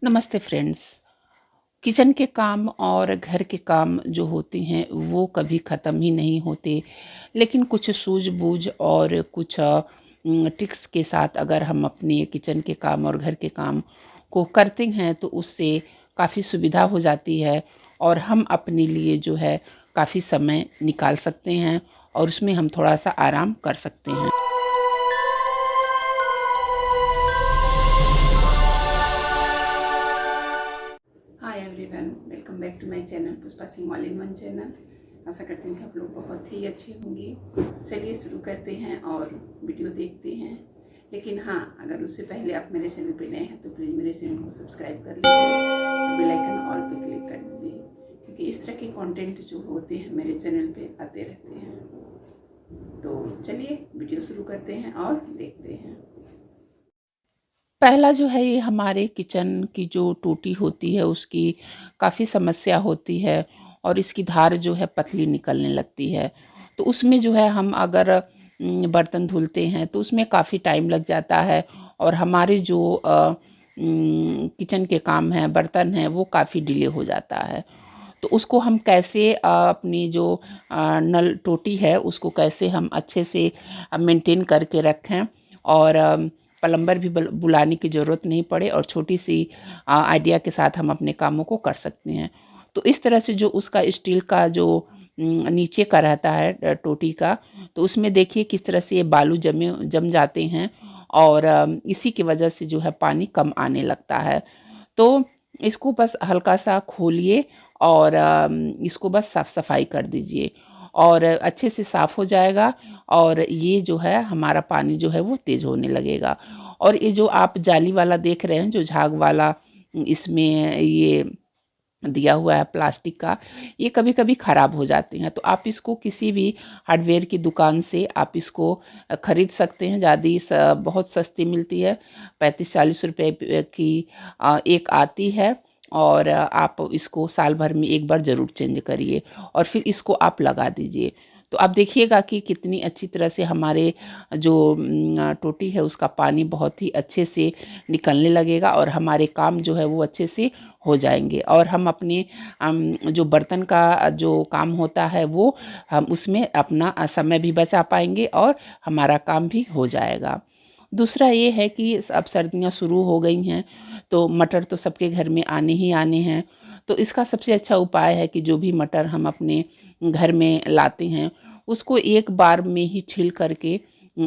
नमस्ते friends. Kitchen के काम और घर के काम जो होते हैं वो कभी ख़त्म ही नहीं होते, लेकिन कुछ सूझबूझ और कुछ ट्रिक्स के साथ अगर हम अपने किचन के काम और घर के काम को करते हैं तो उससे काफ़ी सुविधा हो जाती है और हम अपने लिए जो है काफ़ी समय निकाल सकते हैं और उसमें हम थोड़ा सा आराम कर सकते हैं। Hi everyone, welcome back to my channel Pushpa Singh all in one channel. आशा करती हूँ कि आप लोग बहुत ही अच्छे होंगे। चलिए शुरू करते हैं और वीडियो देखते हैं। लेकिन हाँ, अगर उससे पहले आप मेरे चैनल पे नए हैं तो प्लीज़ मेरे चैनल को सब्सक्राइब कर लीजिए और बेल आइकन ऑल पे क्लिक कर दीजिए, क्योंकि इस तरह के कंटेंट जो होते हैं मेरे चैनल पे आते रहते हैं। तो चलिए वीडियो शुरू करते हैं और देखते हैं। पहला जो है, ये हमारे किचन की जो टूटी होती है उसकी काफ़ी समस्या होती है और इसकी धार जो है पतली निकलने लगती है। तो उसमें जो है हम अगर बर्तन धुलते हैं तो उसमें काफ़ी टाइम लग जाता है और हमारे जो किचन के काम हैं, बर्तन हैं, वो काफ़ी डिले हो जाता है। तो उसको हम कैसे अपनी जो नल टोटी है उसको कैसे हम अच्छे से मेंटेन करके रखें और प्लम्बर भी बुलाने की ज़रूरत नहीं पड़े और छोटी सी आइडिया के साथ हम अपने कामों को कर सकते हैं। तो इस तरह से जो उसका स्टील का जो नीचे का रहता है टोटी का, तो उसमें देखिए किस तरह से ये बालू जम जाते हैं और इसी की वजह से जो है पानी कम आने लगता है। तो इसको बस हल्का सा खोलिए और इसको बस साफ़ सफाई कर दीजिए और अच्छे से साफ़ हो जाएगा और ये जो है हमारा पानी जो है वो तेज़ होने लगेगा। और ये जो आप जाली वाला देख रहे हैं, जो झाग वाला इसमें ये दिया हुआ है प्लास्टिक का, ये कभी-कभी ख़राब हो जाते हैं। तो आप इसको किसी भी हार्डवेयर की दुकान से आप इसको ख़रीद सकते हैं। बहुत सस्ती मिलती है, 35-40 रुपए की एक आती है और आप इसको साल भर में एक बार ज़रूर चेंज करिए और फिर इसको आप लगा दीजिए। तो आप देखिएगा कि कितनी अच्छी तरह से हमारे जो टोटी है उसका पानी बहुत ही अच्छे से निकलने लगेगा और हमारे काम जो है वो अच्छे से हो जाएंगे और हम अपने जो बर्तन का जो काम होता है वो हम उसमें अपना समय भी बचा पाएंगे और हमारा काम भी हो जाएगा। दूसरा ये है कि अब सर्दियाँ शुरू हो गई हैं तो मटर तो सबके घर में आने ही आने हैं। तो इसका सबसे अच्छा उपाय है कि जो भी मटर हम अपने घर में लाते हैं उसको एक बार में ही छील करके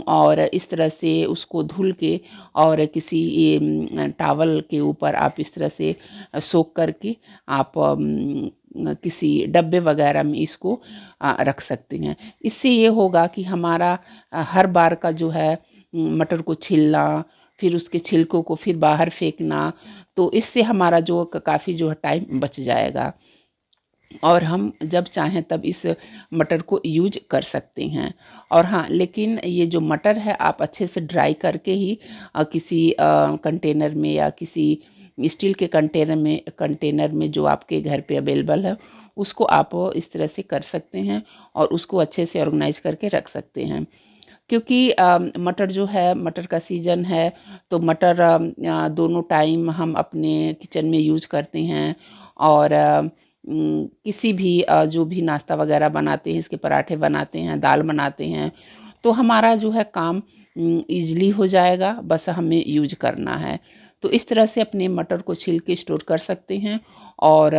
और इस तरह से उसको धुल के और किसी टॉवल के ऊपर आप इस तरह से सोख करके आप किसी डब्बे वगैरह में इसको रख सकते हैं। इससे ये होगा कि हमारा हर बार का जो है मटर को छीलना, फिर उसके छिलकों को फिर बाहर फेंकना, तो इससे हमारा जो काफ़ी जो है टाइम बच जाएगा और हम जब चाहें तब इस मटर को यूज कर सकते हैं। और हाँ, लेकिन ये जो मटर है आप अच्छे से ड्राई करके ही किसी कंटेनर में या किसी स्टील के कंटेनर में जो आपके घर पे अवेलेबल है उसको आप इस तरह से कर सकते हैं और उसको अच्छे से ऑर्गेनाइज करके रख सकते हैं। क्योंकि मटर जो है, मटर का सीज़न है तो मटर दोनों टाइम हम अपने किचन में यूज करते हैं और किसी भी जो भी नाश्ता वगैरह बनाते हैं, इसके पराठे बनाते हैं, दाल बनाते हैं, तो हमारा जो है काम ईज़िली हो जाएगा, बस हमें यूज करना है। तो इस तरह से अपने मटर को छील के स्टोर कर सकते हैं और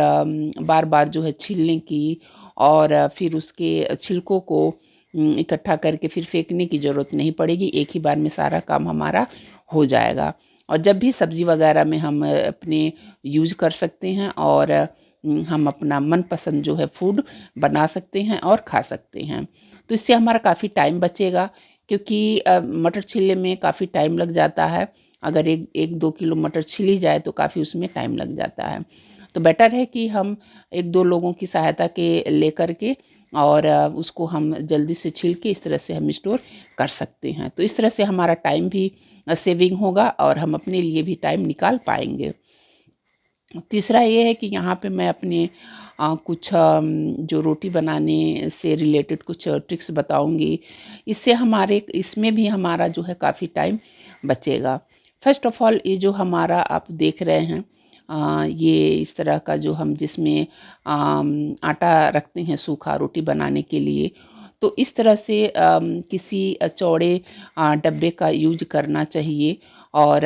बार-बार जो है छीलने की और फिर उसके छिलकों को इकट्ठा करके फिर फेंकने की ज़रूरत नहीं पड़ेगी। एक ही बार में सारा काम हमारा हो जाएगा और जब भी सब्ज़ी वगैरह में हम अपने यूज कर सकते हैं और हम अपना मनपसंद जो है फूड बना सकते हैं और खा सकते हैं। तो इससे हमारा काफ़ी टाइम बचेगा, क्योंकि मटर छीलने में काफ़ी टाइम लग जाता है। अगर 1-2 किलो मटर छीली जाए तो काफ़ी उसमें टाइम लग जाता है। तो बेटर है कि हम 1-2 लोगों की सहायता के लेकर के और उसको हम जल्दी से छील के इस तरह से हम स्टोर कर सकते हैं। तो इस तरह से हमारा टाइम भी सेविंग होगा और हम अपने लिए भी टाइम निकाल पाएंगे। तीसरा ये है कि यहाँ पे मैं अपने कुछ जो रोटी बनाने से रिलेटेड कुछ ट्रिक्स बताऊंगी। इसमें भी हमारा जो है काफ़ी टाइम बचेगा। फर्स्ट ऑफ ऑल, ये जो हमारा आप देख रहे हैं ये इस तरह का जो हम जिसमें आटा रखते हैं सूखा रोटी बनाने के लिए, तो इस तरह से किसी चौड़े डब्बे का यूज करना चाहिए। और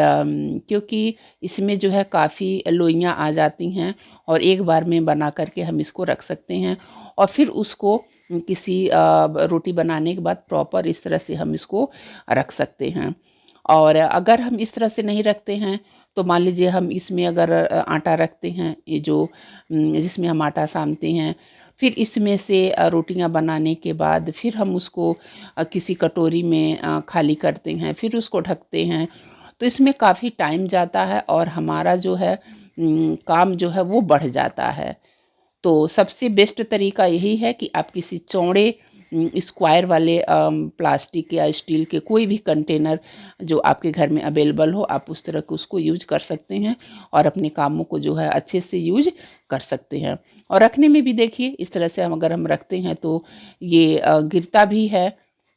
क्योंकि इसमें जो है काफ़ी लोइयाँ आ जाती हैं और एक बार में बना करके हम इसको रख सकते हैं और फिर उसको किसी रोटी बनाने के बाद प्रॉपर इस तरह से हम इसको रख सकते हैं। और अगर हम इस तरह से नहीं रखते हैं तो मान लीजिए हम इसमें अगर आटा रखते हैं, ये जो जिसमें हम आटा सानते हैं, फिर इसमें से रोटियां बनाने के बाद फिर हम उसको किसी कटोरी में खाली करते हैं, फिर उसको ढकते हैं, तो इसमें काफ़ी टाइम जाता है और हमारा जो है काम जो है वो बढ़ जाता है। तो सबसे बेस्ट तरीका यही है कि आप किसी चौड़े स्क्वायर वाले प्लास्टिक या स्टील के कोई भी कंटेनर जो आपके घर में अवेलेबल हो, आप उस तरह के उसको यूज कर सकते हैं और अपने कामों को जो है अच्छे से यूज कर सकते हैं। और रखने में भी देखिए इस तरह से हम अगर हम रखते हैं तो ये गिरता भी है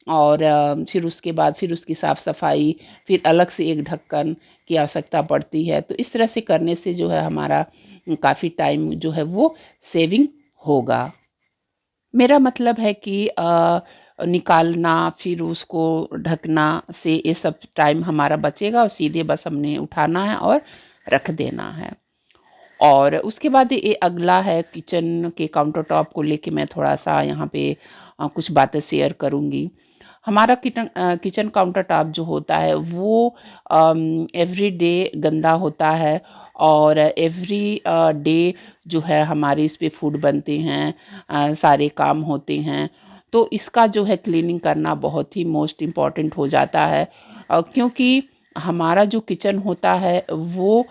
और फिर उसके बाद फिर उसकी साफ़ सफाई, फिर अलग से एक ढक्कन की आवश्यकता पड़ती है। तो इस तरह से करने से जो है हमारा काफ़ी टाइम जो है वो सेविंग होगा। मेरा मतलब है कि निकालना फिर उसको ढकना से ये सब टाइम हमारा बचेगा और सीधे बस हमने उठाना है और रख देना है। और उसके बाद ये अगला है किचन के काउंटर टॉप को लेके मैं थोड़ा सा यहाँ पे कुछ बातें शेयर करूँगी। हमारा किचन काउंटर टॉप जो होता है वो एवरी डे गंदा होता है और एवरी डे जो है हमारे इस पे फूड बनते हैं, सारे काम होते हैं, तो इसका जो है क्लीनिंग करना बहुत ही मोस्ट इम्पॉर्टेंट हो जाता है। क्योंकि हमारा जो किचन होता है वो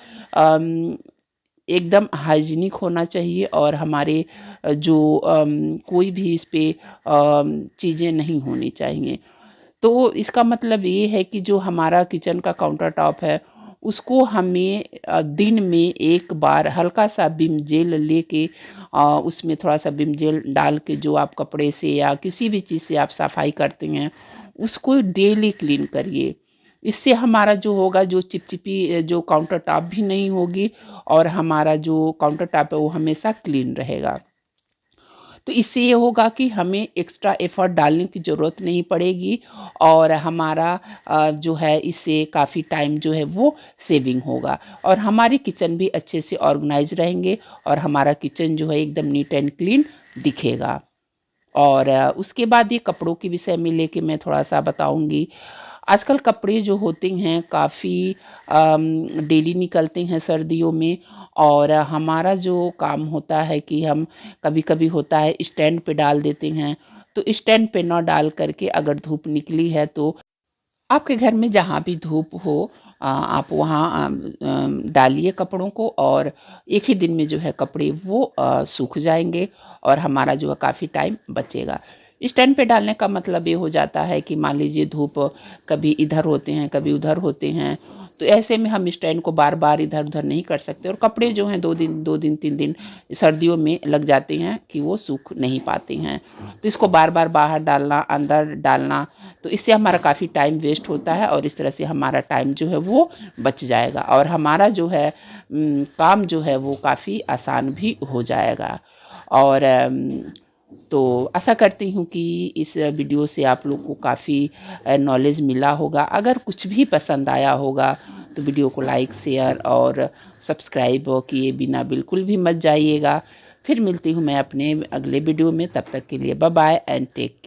एकदम हाइजीनिक होना चाहिए और हमारे जो कोई भी इस पे चीज़ें नहीं होनी चाहिए। तो इसका मतलब ये है कि जो हमारा किचन का काउंटर टॉप है उसको हमें दिन में एक बार हल्का सा विम जेल लेके उसमें थोड़ा सा विम जेल डाल के जो आप कपड़े से या किसी भी चीज़ से आप सफाई करते हैं उसको डेली क्लीन करिए। इससे हमारा जो होगा जो चिपचिपी जो काउंटर टॉप भी नहीं होगी और हमारा जो काउंटर टॉप है वो हमेशा क्लीन रहेगा। तो इससे ये होगा कि हमें एक्स्ट्रा एफर्ट डालने की ज़रूरत नहीं पड़ेगी और हमारा जो है इससे काफ़ी टाइम जो है वो सेविंग होगा और हमारी किचन भी अच्छे से ऑर्गेनाइज रहेंगे और हमारा किचन जो है एकदम नीट एंड क्लीन दिखेगा। और उसके बाद ये कपड़ों के विषय में लेके मैं थोड़ा सा बताऊंगी। आजकल कपड़े जो होते हैं काफ़ी डेली निकलते हैं सर्दियों में और हमारा जो काम होता है कि हम कभी कभी होता है स्टैंड पे डाल देते हैं, तो स्टैंड पे ना डाल करके अगर धूप निकली है तो आपके घर में जहाँ भी धूप हो आप वहाँ डालिए कपड़ों को और एक ही दिन में जो है कपड़े वो सूख जाएंगे और हमारा जो है काफ़ी टाइम बचेगा। स्टैंड पे डालने का मतलब ये हो जाता है कि मान लीजिए धूप कभी इधर होते हैं कभी उधर होते हैं, तो ऐसे में हम स्टैंड को बार बार इधर उधर नहीं कर सकते और कपड़े जो हैं 2 दिन 3 दिन सर्दियों में लग जाते हैं कि वो सूख नहीं पाते हैं। तो इसको बार बार बाहर डालना अंदर डालना, तो इससे हमारा काफ़ी टाइम वेस्ट होता है और इस तरह से हमारा टाइम जो है वो बच जाएगा और हमारा जो है काम जो है वो काफ़ी आसान भी हो जाएगा। और तो आशा करती हूँ कि इस वीडियो से आप लोग को काफ़ी नॉलेज मिला होगा। अगर कुछ भी पसंद आया होगा तो वीडियो को लाइक शेयर और सब्सक्राइब किए बिना बिल्कुल भी मत जाइएगा। फिर मिलती हूँ मैं अपने अगले वीडियो में, तब तक के लिए bye bye and take care.